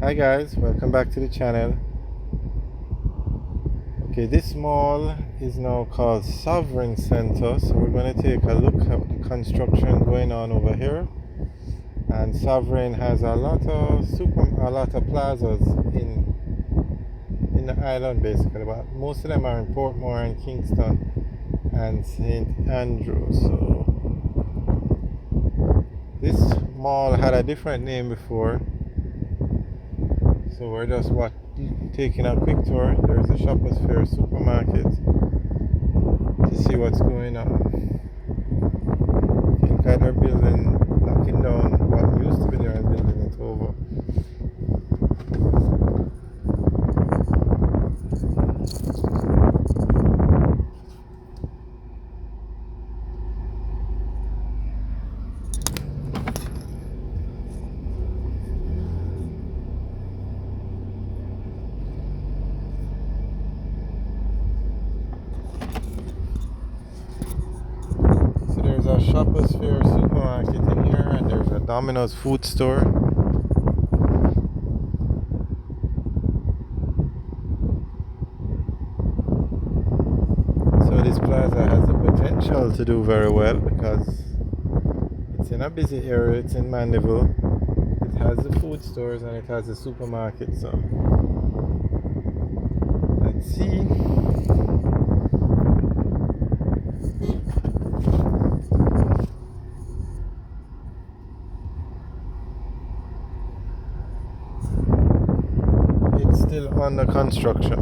Hi guys, welcome back to the channel. Okay, this mall is now called Sovereign Center, so we're going to take a look at the construction going on over here. And Sovereign has a lot of plazas in the island basically, but most of them are in Portmore and Kingston and St. Andrew. So this mall had a different name before. So we're just taking a quick tour. There's a Shoppers Fair supermarket to see what's going on. I think they're building, knocking down what used to be there and building it over. There's a Shoppers Fair supermarket in here, and there's a Domino's food store. So this plaza has the potential to do very well because it's in a busy area. It's in Mandeville. It has the food stores and it has the supermarket. So let's see. Still under construction.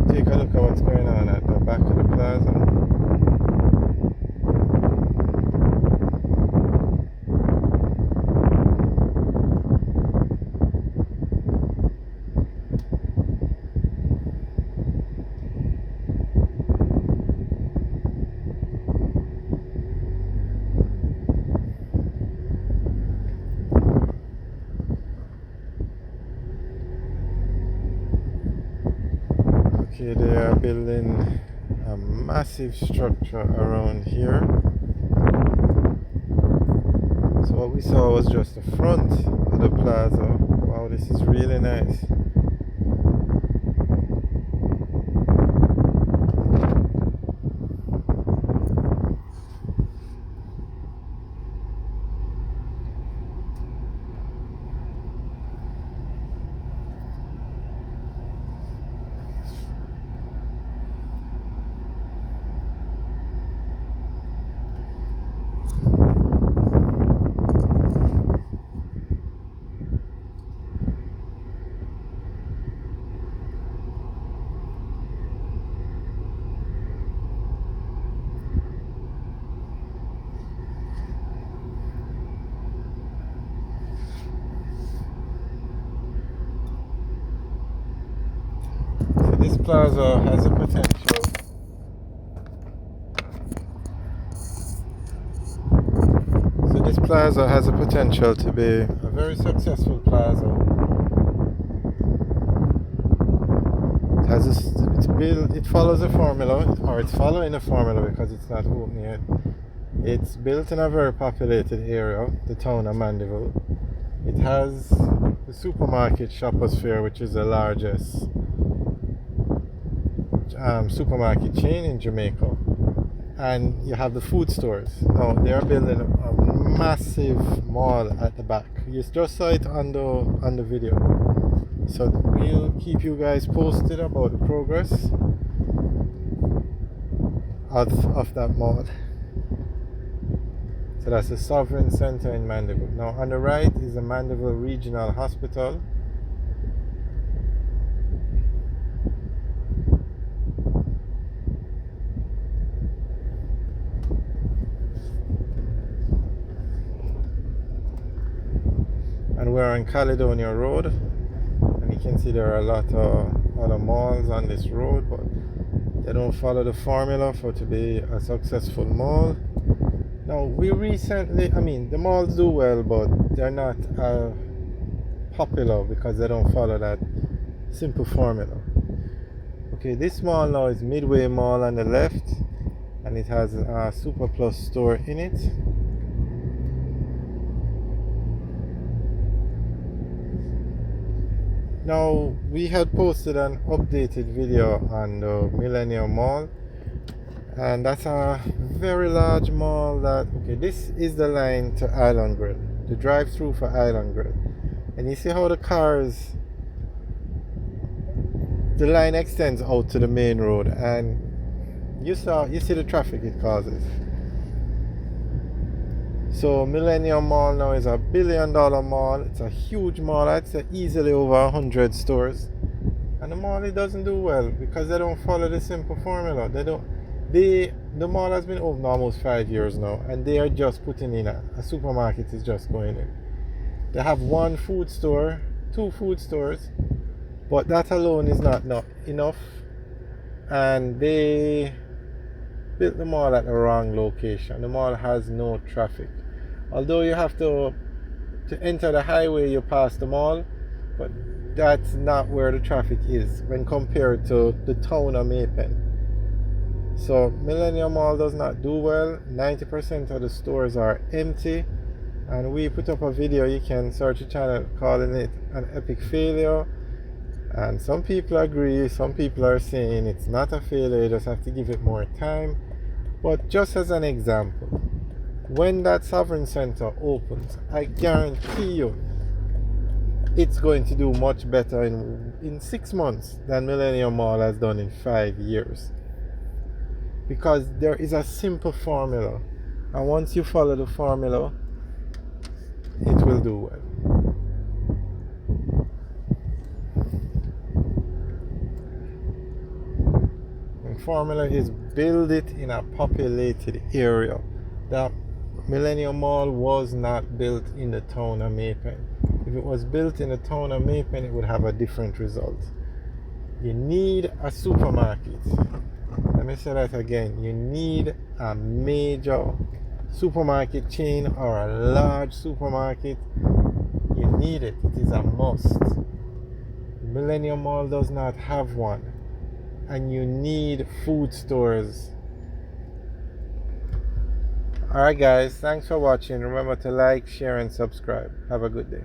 Take a look at what's going on at the back of the plaza. Okay, they are building a massive structure around here. So what we saw was just the front of the plaza. Wow, this is really nice. This plaza has a potential. So this plaza has a potential to be a very successful plaza. It follows a formula, or it's following a formula because it's not open yet. It's built in a very populated area, the town of Mandeville. It has the supermarket Shoppers Fair, which is the largest supermarket chain in Jamaica, and you have the food stores. Now they are building a massive mall at the back. You just saw it on the video, so we'll keep you guys posted about the progress of that mall. So that's the Sovereign Center in Mandeville. Now on the right is the Mandeville Regional Hospital. And we're on Caledonia Road, and you can see there are a lot of other malls on this road, but they don't follow the formula for to be a successful mall. Now we recently, the malls do well, but they're not popular because they don't follow that simple formula. Okay, this mall now is Midway Mall on the left, and it has a Super Plus store in it. Now we had posted an updated video on the Millennial Mall, and that's a very large mall. Okay, this is the line to Island Grill, the drive-through for Island Grill, and you see how the line extends out to the main road, and you see the traffic it causes. So Millennium Mall now is $1 billion mall. It's a huge mall. I'd say easily over 100 stores. And the mall, it doesn't do well because they don't follow the simple formula. The mall has been open almost 5 years now, and they are just putting in a supermarket is just going in. They have one food store, 2 food stores, but that alone is not enough. And they built the mall at the wrong location. The mall has no traffic. Although you have to enter the highway, you pass the mall, but that's not where the traffic is when compared to the town of Maypen. So Millennium Mall does not do well. 90% of the stores are empty, and we put up a video. You can search the channel calling it an epic failure, and some people agree, some people are saying it's not a failure, you just have to give it more time. But just as an example, when that Sovereign Center opens, I guarantee you it's going to do much better in 6 months than Millennium Mall has done in 5 years. Because there is a simple formula, and once you follow the formula, it will do well. The formula is build it in a populated area. The Millennium Mall was not built in the town of Maypen. If it was built in the town of Maypen, it would have a different result. You need a supermarket. Let me say that again. You need a major supermarket chain or a large supermarket. You need it. It is a must. Millennium Mall does not have one. And you need food stores. Alright guys, thanks for watching. Remember to like, share and subscribe. Have a good day.